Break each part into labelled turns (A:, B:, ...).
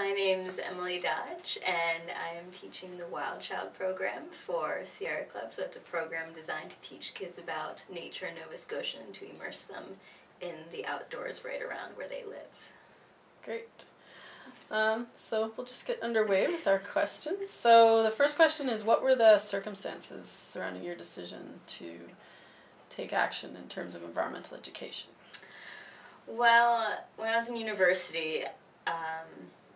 A: My name's Emily Dodge, and I am teaching the Wild Child program for Sierra Club. So it's a program designed to teach kids about nature in Nova Scotia and to immerse them in the outdoors right around where they live.
B: Great. So we'll just get underway with our questions. So the first question is, what were the circumstances surrounding your decision to take action in terms of environmental education?
A: Well, when I was in university,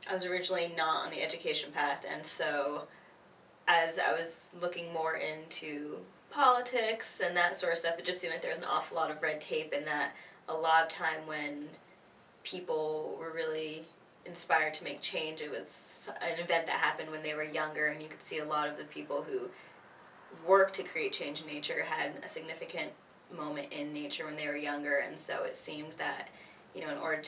A: I was originally not on the education path, and so as I was looking more into politics and that sort of stuff, it just seemed like there was an awful lot of red tape, and that a lot of time when people were really inspired to make change, it was an event that happened when they were younger, and you could see a lot of the people who worked to create change in nature had a significant moment in nature when they were younger, and so it seemed that, you know, in order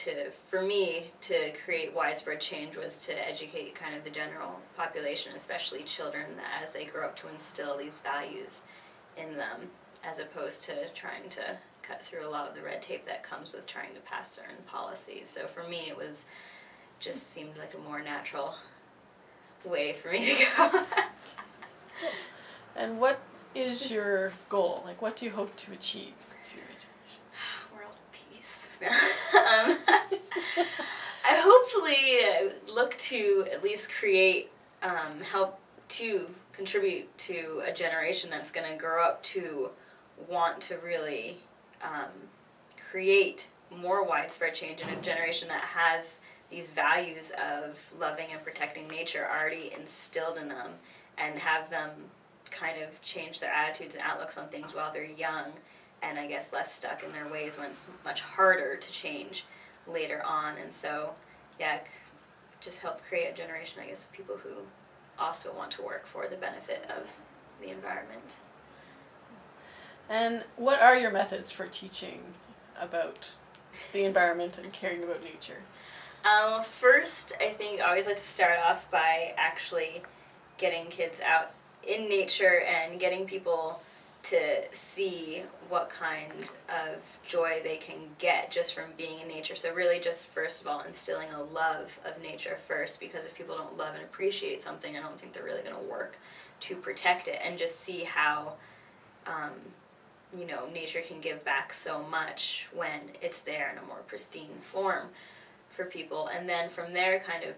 A: for me to create widespread change was to educate kind of the general population, especially children, as they grow up, to instill these values in them, as opposed to trying to cut through a lot of the red tape that comes with trying to pass certain policies. So for me, it was just seemed like a more natural way for me to go.
B: And what is your goal? Like, what do you hope to achieve through your education?
A: World peace. I hopefully look to at least create, help to contribute to a generation that's going to grow up to want to really create more widespread change, in a generation that has these values of loving and protecting nature already instilled in them, and have them kind of change their attitudes and outlooks on things while they're young, and I guess less stuck in their ways when it's much harder to change later on. And so, yeah, just help create a generation, I guess, of people who also want to work for the benefit of the environment.
B: And what are your methods for teaching about the environment and caring about nature?
A: First, I think I always like to start off by actually getting kids out in nature and getting people to see what kind of joy they can get just from being in nature. So really just, first of all, instilling a love of nature first, because if people don't love and appreciate something, I don't think they're really going to work to protect it, and just see how you know, nature can give back so much when it's there in a more pristine form for people. And then from there, kind of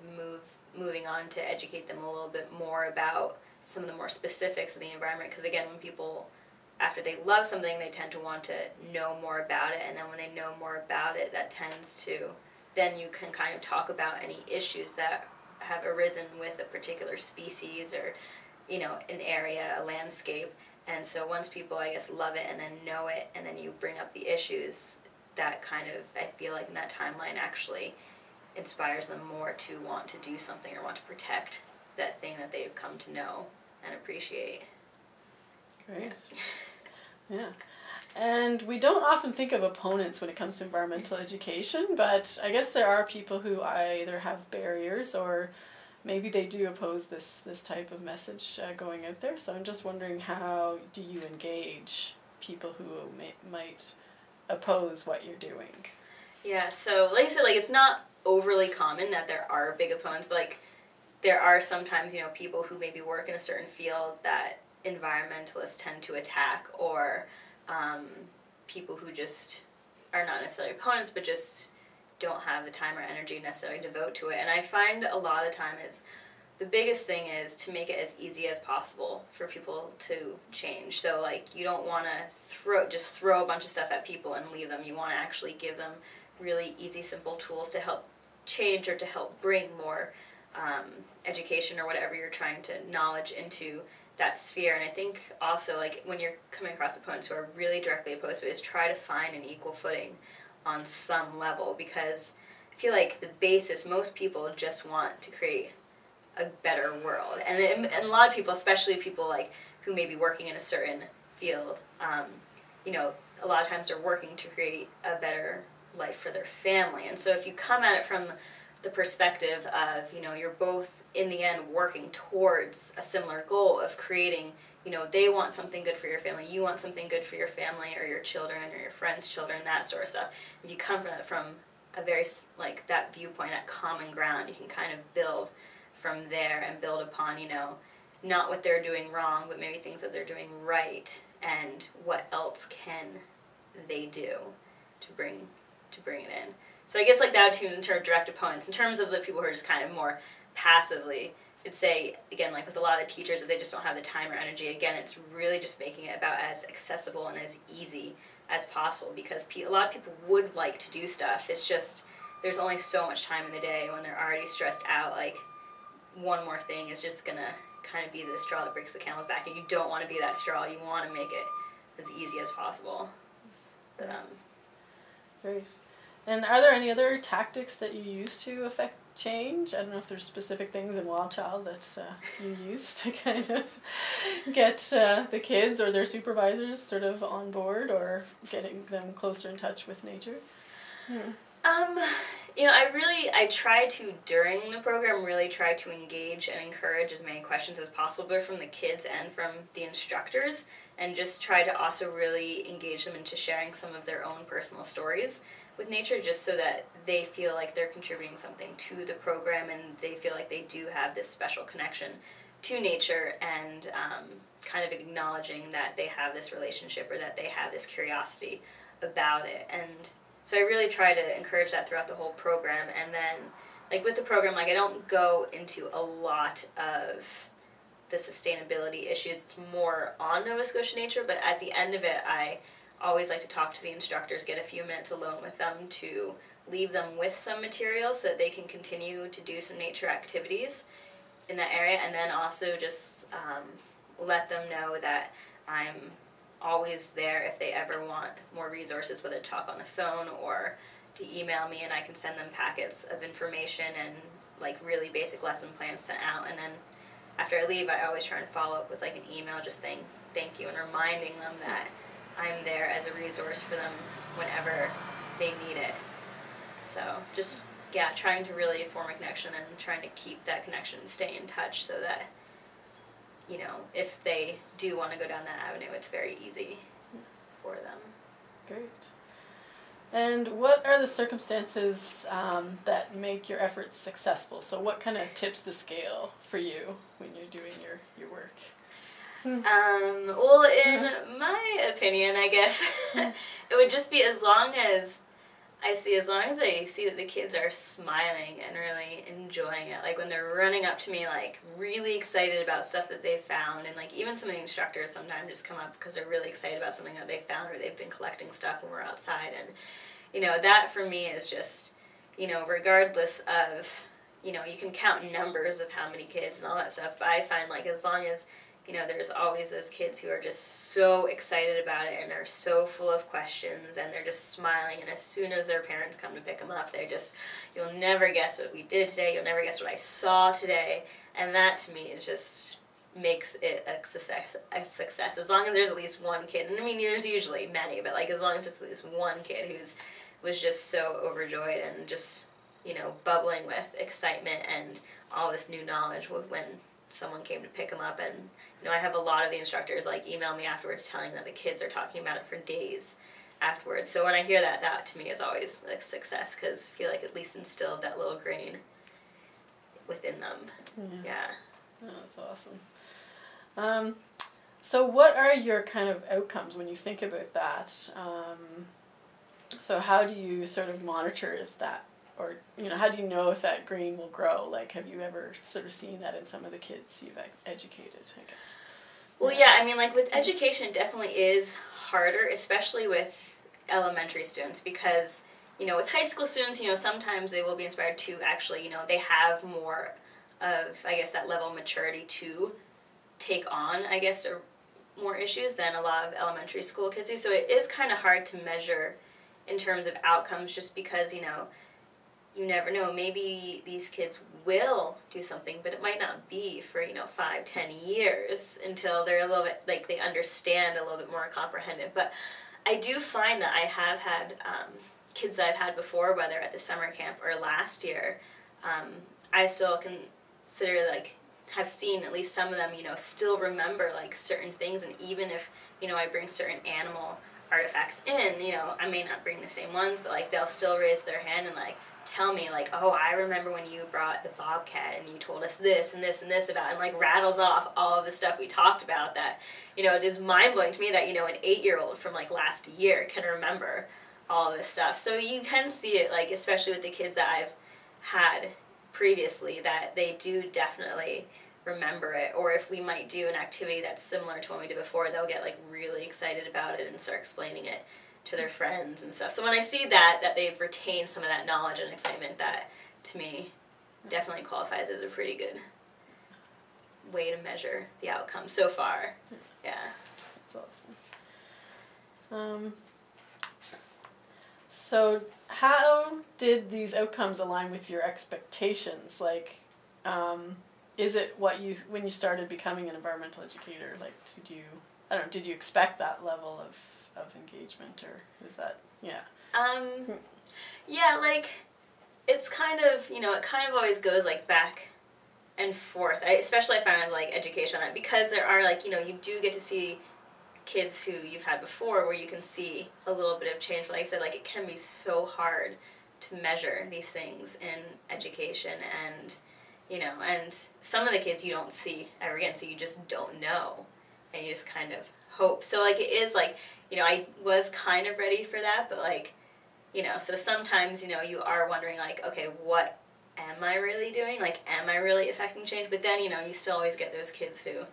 A: moving on to educate them a little bit more about some of the more specifics of the environment, because again, when people, after they love something, they tend to want to know more about it, and then when they know more about it, that tends to, then you can kind of talk about any issues that have arisen with a particular species, or, you know, an area, a landscape. And so once people, I guess, love it and then know it, and then you bring up the issues, that kind of, I feel like in that timeline actually inspires them more to want to do something or want to protect that thing that they've come to know and appreciate.
B: Great. Yeah. And we don't often think of opponents when it comes to environmental education, but I guess there are people who either have barriers or maybe they do oppose this type of message going out there. So I'm just wondering, how do you engage people who might oppose what you're doing?
A: Yeah, so like I said, like, it's not overly common that there are big opponents, but like there are sometimes, you know, people who maybe work in a certain field that environmentalists tend to attack, or people who just are not necessarily opponents but just don't have the time or energy necessarily to devote to it. And I find a lot of the time is the biggest thing is to make it as easy as possible for people to change. So like, you don't want to throw a bunch of stuff at people and leave them. You want to actually give them really easy, simple tools to help change, or to help bring more education or whatever you're trying to knowledge into that sphere. And I think also, like, when you're coming across opponents who are really directly opposed to it, is try to find an equal footing on some level, because I feel like the basis, most people just want to create a better world, and a lot of people, especially people like who may be working in a certain field, you know, a lot of times they're working to create a better life for their family. And so if you come at it from the perspective of, you know, you're both in the end working towards a similar goal of creating, you know, they want something good for your family, you want something good for your family or your children or your friends' children, that sort of stuff. If you come from a very, like, that viewpoint, that common ground. You can kind of build from there and build upon, you know, not what they're doing wrong, but maybe things that they're doing right, and what else can they do to bring it in. So I guess like that too in terms of direct opponents. In terms of the people who are just kind of more passively, I'd say, again, like with a lot of the teachers, if they just don't have the time or energy, again, it's really just making it about as accessible and as easy as possible, because a lot of people would like to do stuff. It's just there's only so much time in the day when they're already stressed out. Like, one more thing is just going to kind of be the straw that breaks the camel's back, and you don't want to be that straw. You want to make it as easy as possible. But,
B: Great. And are there any other tactics that you use to affect change? I don't know if there's specific things in Wild Child that you use to kind of get the kids or their supervisors sort of on board, or getting them closer in touch with nature.
A: You know, I try to, during the program, really try to engage and encourage as many questions as possible, both from the kids and from the instructors, and just try to also really engage them into sharing some of their own personal stories with nature, just so that they feel like they're contributing something to the program, and they feel like they do have this special connection to nature, and kind of acknowledging that they have this relationship, or that they have this curiosity about it. And so I really try to encourage that throughout the whole program. And then, like with the program, like I don't go into a lot of the sustainability issues. It's more on Nova Scotia nature, but at the end of it, I always like to talk to the instructors, get a few minutes alone with them to leave them with some materials so that they can continue to do some nature activities in that area, and then also just let them know that I'm always there if they ever want more resources, whether to talk on the phone or to email me, and I can send them packets of information and like really basic lesson plans sent out. And then after I leave, I always try and follow up with like an email just saying thank you and reminding them that I'm there as a resource for them whenever they need it. So just, yeah, trying to really form a connection and trying to keep that connection and stay in touch, so that, you know, if they do want to go down that avenue, it's very easy for them.
B: Great. And what are the circumstances that make your efforts successful? So what kind of tips the scale for you when you're doing your work?
A: Well, in my opinion, I guess, it would just be as long as I see that the kids are smiling and really enjoying it. Like when they're running up to me, like really excited about stuff that they found, and like even some of the instructors sometimes just come up because they're really excited about something that they found, or they've been collecting stuff when we're outside. And, you know, that for me is just, you know, regardless of, you know, you can count numbers of how many kids and all that stuff, but I find like as long as, you know, there's always those kids who are just so excited about it and are so full of questions, and they're just smiling, and as soon as their parents come to pick them up, they're just, you'll never guess what we did today, you'll never guess what I saw today, and that to me is just makes it a success. As long as there's at least one kid, and I mean there's usually many, but like as long as there's at least one kid was just so overjoyed and just, you know, bubbling with excitement and all this new knowledge when someone came to pick them up. And, you know, I have a lot of the instructors like email me afterwards telling that the kids are talking about it for days afterwards. So when I hear that, that to me is always a success, because I feel like at least instilled that little grain within them. Yeah.
B: Oh, that's awesome. So what are your kind of outcomes when you think about that? So how do you sort of monitor if that, or, you know, how do you know if that green will grow? Like, have you ever sort of seen that in some of the kids you've educated, I guess?
A: Well, yeah, I mean, like, with education, it definitely is harder, especially with elementary students, because, you know, with high school students, you know, sometimes they will be inspired to actually, you know, they have more of, I guess, that level of maturity to take on, I guess, or more issues than a lot of elementary school kids do. So it is kind of hard to measure in terms of outcomes, just because, you know, you never know. Maybe these kids will do something, but it might not be for, you know, 5-10 years until they're a little bit, like, they understand a little bit more, comprehended. But I do find that I have had kids that I've had before, whether at the summer camp or last year, I still consider, like, have seen at least some of them, you know, still remember, like, certain things. And even if, you know, I bring certain animal artifacts in, you know, I may not bring the same ones, but like they'll still raise their hand and like tell me like, oh, I remember when you brought the bobcat and you told us this and this and this about, and like rattles off all of the stuff we talked about that, you know, it is mind-blowing to me that, you know, an 8-year-old from like last year can remember all of this stuff. So you can see it, like, especially with the kids that I've had previously, that they do definitely remember it. Or if we might do an activity that's similar to one we did before, they'll get like really excited about it and start explaining it to their friends and stuff. So when I see that they've retained some of that knowledge and excitement, that to me definitely qualifies as a pretty good way to measure the outcome so far. Yeah.
B: That's awesome. So how did these outcomes align with your expectations? Like, is it what you, when you started becoming an environmental educator, like did you expect that level of engagement, or is that, yeah?
A: Yeah, like, it's kind of, you know, it kind of always goes like back and forth. Especially I find like education on that, because there are like, you know, you do get to see kids who you've had before where you can see a little bit of change. But like I said, like, it can be so hard to measure these things in education, and, you know, and some of the kids you don't see ever again, so you just don't know, and you just kind of hope. So like, it is like, you know, I was kind of ready for that, but like, you know, so sometimes, you know, you are wondering like, okay, what am I really doing? Like, am I really affecting change? But then, you know, you still always get those kids who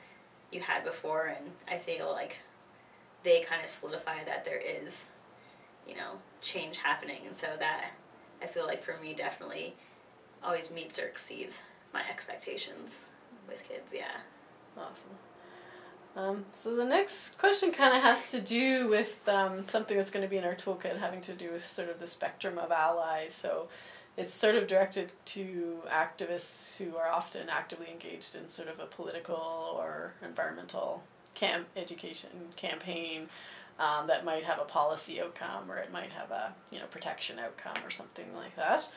A: you had before, and I feel like they kind of solidify that there is, you know, change happening. And so that, I feel like for me, definitely always meets or exceeds my expectations with kids, yeah.
B: Awesome. So the next question kind of has to do with something that's going to be in our toolkit, having to do with sort of the spectrum of allies. So it's sort of directed to activists who are often actively engaged in sort of a political or environmental education campaign that might have a policy outcome, or it might have a, you know, protection outcome or something like that.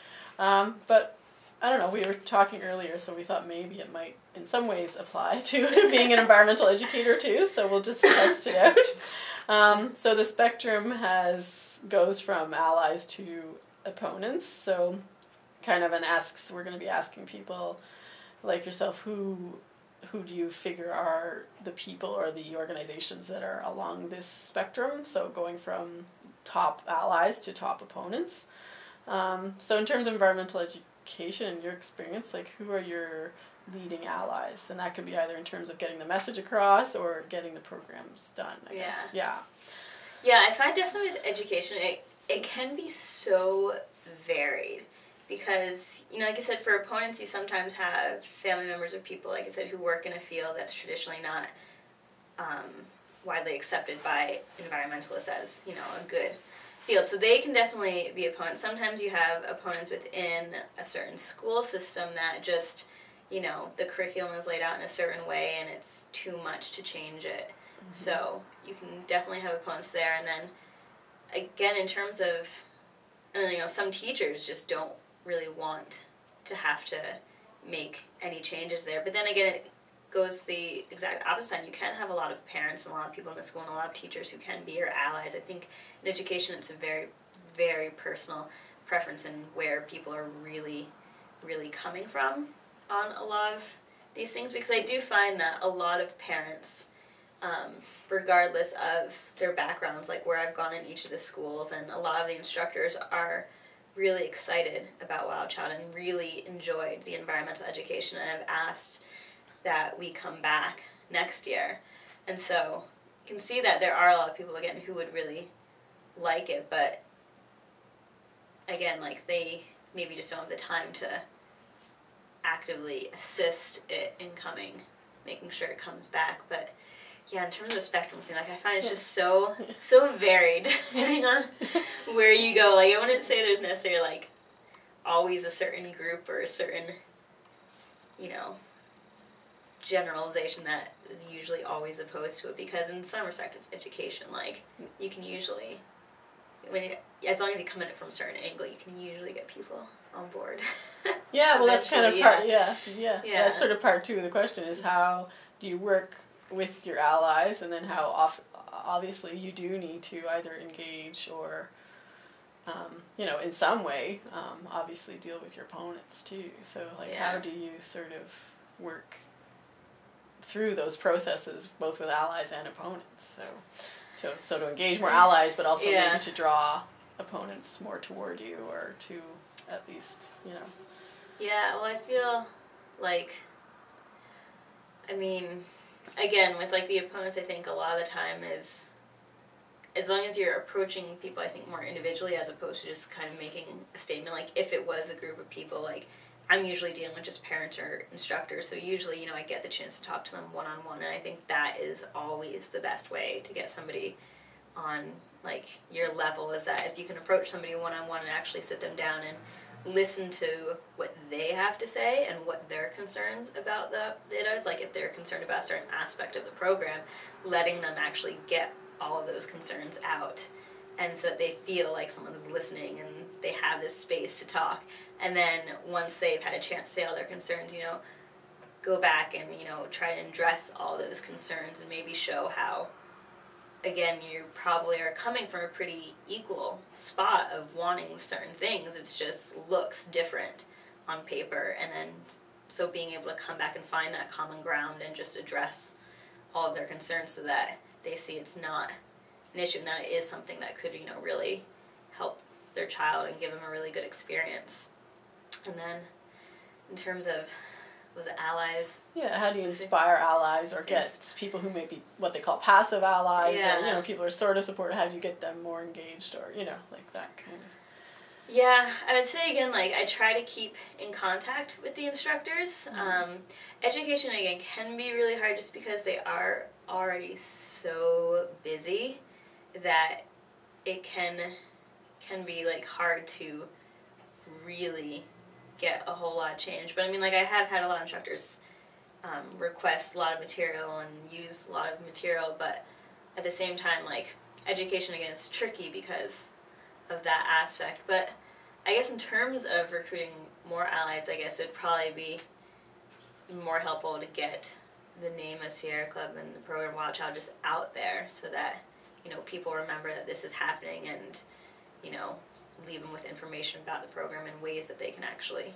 B: But I don't know, we were talking earlier, so we thought maybe it might in some ways apply to being an environmental educator too, so we'll just test it out. So the spectrum goes from allies to opponents, so kind of we're going to be asking people like yourself, who do you figure are the people or the organizations that are along this spectrum, so going from top allies to top opponents. So in terms of environmental education, in your experience, like, who are your leading allies? And that could be either in terms of getting the message across or getting the programs done, I guess. Yeah.
A: Yeah, I find definitely with education, it can be so varied. Because, you know, like I said, for opponents, you sometimes have family members or people, like I said, who work in a field that's traditionally not widely accepted by environmentalists as, you know, a good field. So they can definitely be opponents. Sometimes you have opponents within a certain school system that just, you know, the curriculum is laid out in a certain way and it's too much to change it. Mm-hmm. So you can definitely have opponents there. And then, again, in terms of, you know, some teachers just don't really want to have to make any changes there. But then again, it goes the exact opposite. You can have a lot of parents and a lot of people in the school and a lot of teachers who can be your allies. I think in education it's a very, very personal preference and where people are really, really coming from on a lot of these things, because I do find that a lot of parents, regardless of their backgrounds, like where I've gone in each of the schools, and a lot of the instructors are really excited about Wild Child and really enjoyed the environmental education and have asked that we come back next year. And so you can see that there are a lot of people, again, who would really like it, but again, like, they maybe just don't have the time to actively assist it in making sure it comes back. But yeah, in terms of the spectrum thing, like, I find it's just so varied depending on where you go. Like, I wouldn't say there's necessarily, like, always a certain group or a certain, you know, generalization that is usually always opposed to it, because in some respect it's education. Like, you can usually, as long as you come at it from a certain angle, you can usually get people on board.
B: Yeah, well, that's kind of part, yeah. That's sort of part two of the question, is how do you work with your allies, and then how obviously you do need to either engage or, in some way, obviously deal with your opponents too. So, like, how do you sort of work through those processes, both with allies and opponents? So to engage more allies, but also maybe to draw opponents more toward you, or to at least,
A: Yeah, well, I feel like, I mean, again, with, like, the opponents, I think a lot of the time is, as long as you're approaching people, I think, more individually, as opposed to just kind of making a statement. Like, if it was a group of people, like, I'm usually dealing with just parents or instructors, so usually, I get the chance to talk to them one-on-one, and I think that is always the best way to get somebody on, like, your level, is that if you can approach somebody one-on-one and actually sit them down and listen to what they have to say and what their concerns about it is. Like, if they're concerned about a certain aspect of the program, letting them actually get all of those concerns out, and so that they feel like someone's listening and they have this space to talk. And then once they've had a chance to say all their concerns, go back and, try and address all those concerns, and maybe show how, again, you probably are coming from a pretty equal spot of wanting certain things. It's just looks different on paper. And then, so being able to come back and find that common ground and just address all of their concerns, so that they see it's not an issue, and that it is something that could, really help their child and give them a really good experience. And then, in terms of, was it allies?
B: Yeah, how do you inspire allies, or get people who may be what they call passive allies, or, people who are sort of supportive, how do you get them more engaged, or, like that kind of...
A: Yeah, I would say, again, like, I try to keep in contact with the instructors. Education, again, can be really hard just because they are already so busy that it can be, like, hard to really get a whole lot of change. But I mean, like, I have had a lot of instructors request a lot of material and use a lot of material, but at the same time, like, education, again, is tricky because of that aspect. But I guess in terms of recruiting more allies, I guess it would probably be more helpful to get the name of Sierra Club and the program Wild Child just out there, so that, people remember that this is happening, and, leave them with information about the program in ways that they can actually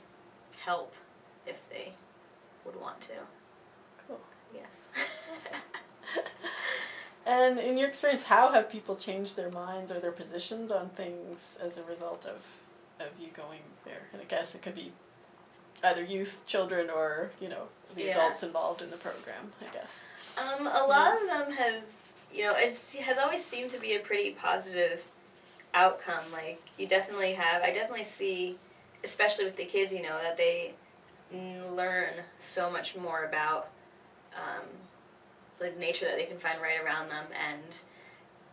A: help if they would want to.
B: Cool.
A: Yes.
B: Awesome. And in your experience, how have people changed their minds or their positions on things as a result of you going there? And I guess it could be either youth, children, or, the adults involved in the program, I guess.
A: A lot of them have, it has always seemed to be a pretty positive outcome. Like, I definitely see, especially with the kids, that they learn so much more about the nature that they can find right around them, and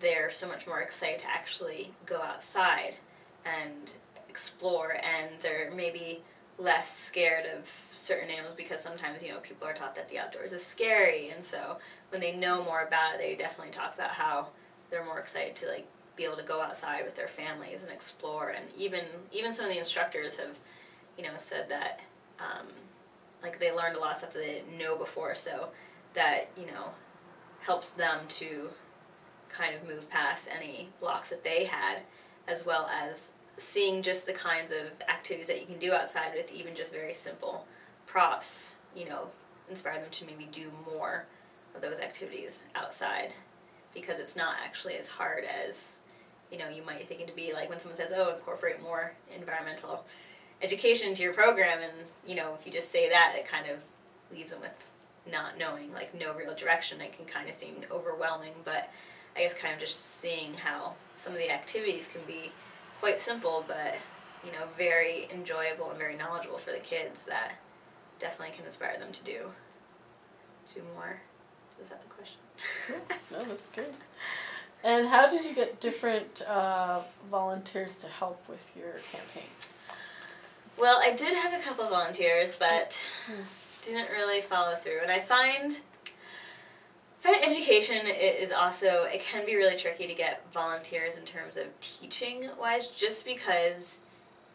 A: they're so much more excited to actually go outside and explore, and they're maybe less scared of certain animals, because sometimes, people are taught that the outdoors is scary, and so when they know more about it, they definitely talk about how they're more excited to, like, be able to go outside with their families and explore. And even some of the instructors have, said that, like, they learned a lot of stuff that they didn't know before, so that, helps them to kind of move past any blocks that they had, as well as seeing just the kinds of activities that you can do outside with even just very simple props, inspire them to maybe do more of those activities outside, because it's not actually as hard as, you might think it to be. Like, when someone says, incorporate more environmental education into your program, and, if you just say that, it kind of leaves them with not knowing, like, no real direction. It can kind of seem overwhelming, but I guess kind of just seeing how some of the activities can be quite simple, but, very enjoyable and very knowledgeable for the kids, that definitely can inspire them to do more. Is that the question?
B: Cool. No, that's good. And how did you get different volunteers to help with your campaign?
A: Well, I did have a couple volunteers, but didn't really follow through. And I find education is also, it can be really tricky to get volunteers in terms of teaching wise, just because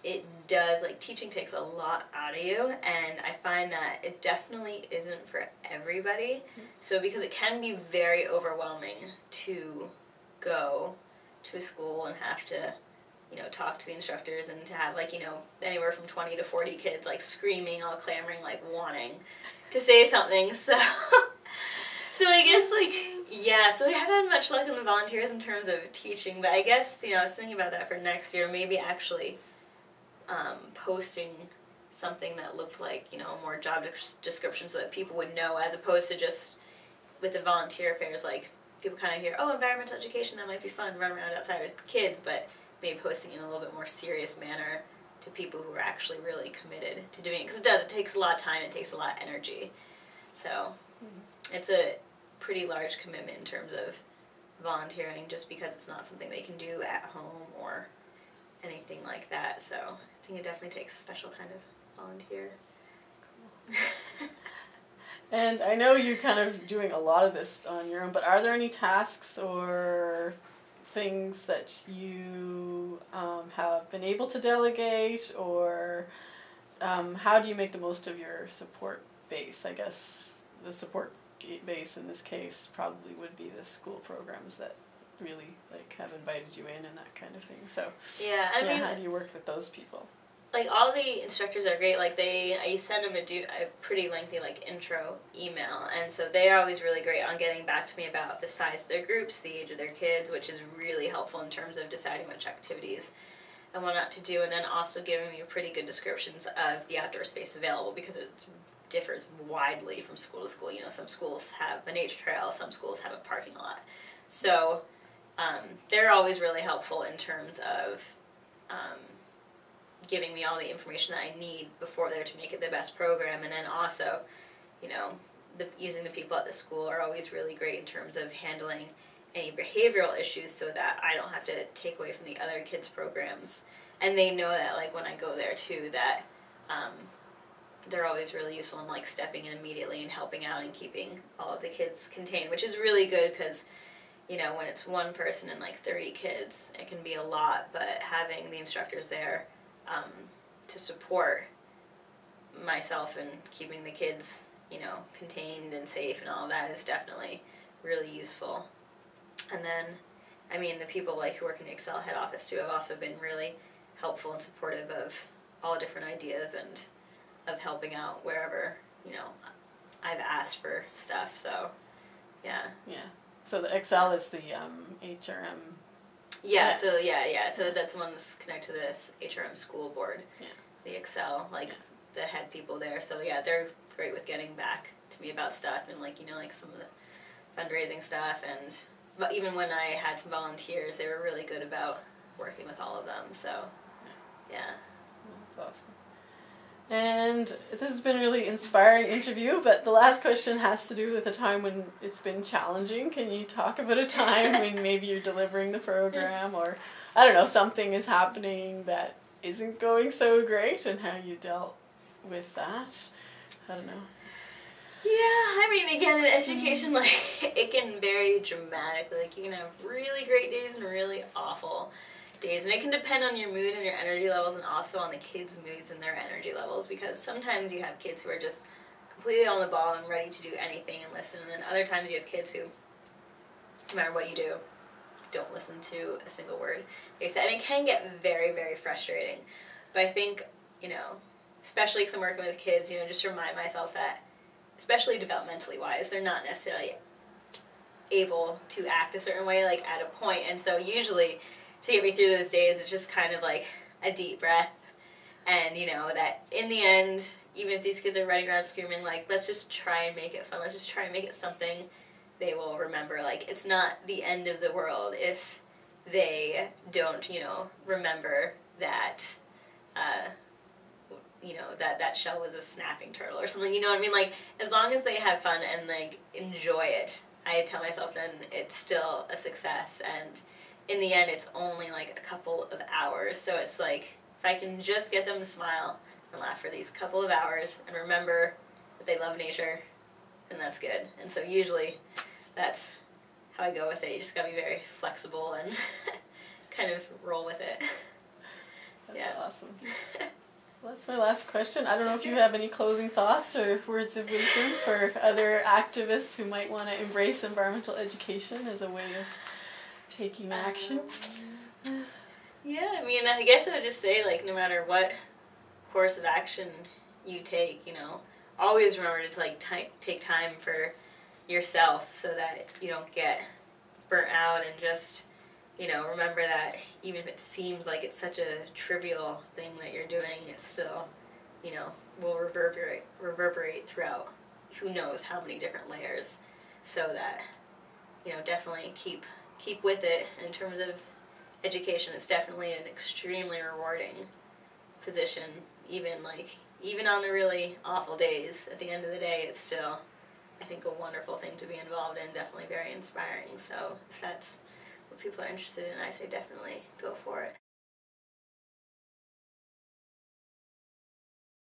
A: it does, like, teaching takes a lot out of you, and I find that it definitely isn't for everybody. So because it can be very overwhelming to go to a school and have to, you know, talk to the instructors and to have, like, you know, anywhere from 20 to 40 kids, like, screaming, all clamoring, like, wanting to say something, so... So I guess, like, yeah, so we haven't had much luck in the volunteers in terms of teaching, but I guess, you know, I was thinking about that for next year, maybe actually posting something that looked like, you know, more job description so that people would know, as opposed to just with the volunteer affairs, like, people kind of hear, oh, environmental education, that might be fun, run around outside with kids, but maybe posting in a little bit more serious manner to people who are actually really committed to doing it, because it takes a lot of time, it takes a lot of energy, so it's a pretty large commitment in terms of volunteering, just because it's not something they can do at home or anything like that. So I think it definitely takes a special kind of volunteer.
B: Cool. And I know you're kind of doing a lot of this on your own, but are there any tasks or things that you have been able to delegate, or how do you make the most of your support base? I guess the support base in this case probably would be the school programs that really, like, have invited you in and that kind of thing. So
A: yeah, I mean,
B: how do you work with those people?
A: Like, all the instructors are great. Like, I send them a pretty lengthy, like, intro email, and so they are always really great on getting back to me about the size of their groups, the age of their kids, which is really helpful in terms of deciding which activities and what not to do, and then also giving me pretty good descriptions of the outdoor space available, because it differs widely from school to school. You know, some schools have a nature trail, some schools have a parking lot. So they're always really helpful in terms of giving me all the information that I need before there to make it the best program. And then also, you know, using the people at the school are always really great in terms of handling any behavioral issues, so that I don't have to take away from the other kids' programs. And they know that, like, when I go there too, that they're always really useful in, like, stepping in immediately and helping out and keeping all of the kids contained, which is really good, because, you know, when it's one person and, like, 30 kids, it can be a lot, but having the instructors there to support myself and keeping the kids, you know, contained and safe and all of that is definitely really useful. And then, I mean, the people, like, who work in the Excel head office too have also been really helpful and supportive of all the different ideas and of helping out wherever, you know, I've asked for stuff. So, yeah.
B: Yeah. So the Excel is the HRM.
A: Yeah. So So that's the one that's connected to this HRM school board.
B: Yeah.
A: The Excel, like, the head people there. So yeah, they're great with getting back to me about stuff and, like, you know, like some of the fundraising stuff, and but even when I had some volunteers, they were really good about working with all of them. So yeah.
B: That's awesome. And this has been a really inspiring interview, but the last question has to do with a time when it's been challenging. Can you talk about a time when maybe you're delivering the program, or, I don't know, something is happening that isn't going so great, and how you dealt with that? I don't know.
A: Yeah, I mean, again, in education, like, it can vary dramatically. Like, you can have really great days and really awful days, and it can depend on your mood and your energy levels, and also on the kids' moods and their energy levels, because sometimes you have kids who are just completely on the ball and ready to do anything and listen, and then other times you have kids who, no matter what you do, don't listen to a single word they say, and it can get very, very frustrating. But I think, you know, especially because I'm working with kids, you know, just remind myself that, especially developmentally wise, they're not necessarily able to act a certain way, like, at a point, and so usually to get me through those days, it's just kind of like a deep breath, and, you know, that in the end, even if these kids are running around screaming, like, let's just try and make it fun, let's just try and make it something they will remember. Like, it's not the end of the world if they don't, you know, remember that, you know, that shell was a snapping turtle or something, you know what I mean? Like, as long as they have fun and, like, enjoy it, I tell myself then it's still a success, and in the end, it's only, like, a couple of hours. So it's like, if I can just get them to smile and laugh for these couple of hours and remember that they love nature, then that's good. And so usually that's how I go with it. You just gotta be very flexible and kind of roll with it.
B: That's awesome. Well, that's my last question. I don't know if you have any closing thoughts or words of wisdom for other activists who might want to embrace environmental education as a way of taking action.
A: Yeah, I mean, I guess I would just say, like, no matter what course of action you take, you know, always remember to, like, take time for yourself so that you don't get burnt out, and just, you know, remember that even if it seems like it's such a trivial thing that you're doing, it still, you know, will reverberate throughout who knows how many different layers, so that, you know, definitely keep with it. In terms of education, it's definitely an extremely rewarding position, even on the really awful days. At the end of the day, it's still, I think, a wonderful thing to be involved in, definitely very inspiring. So if that's what people are interested in, I say definitely go for it.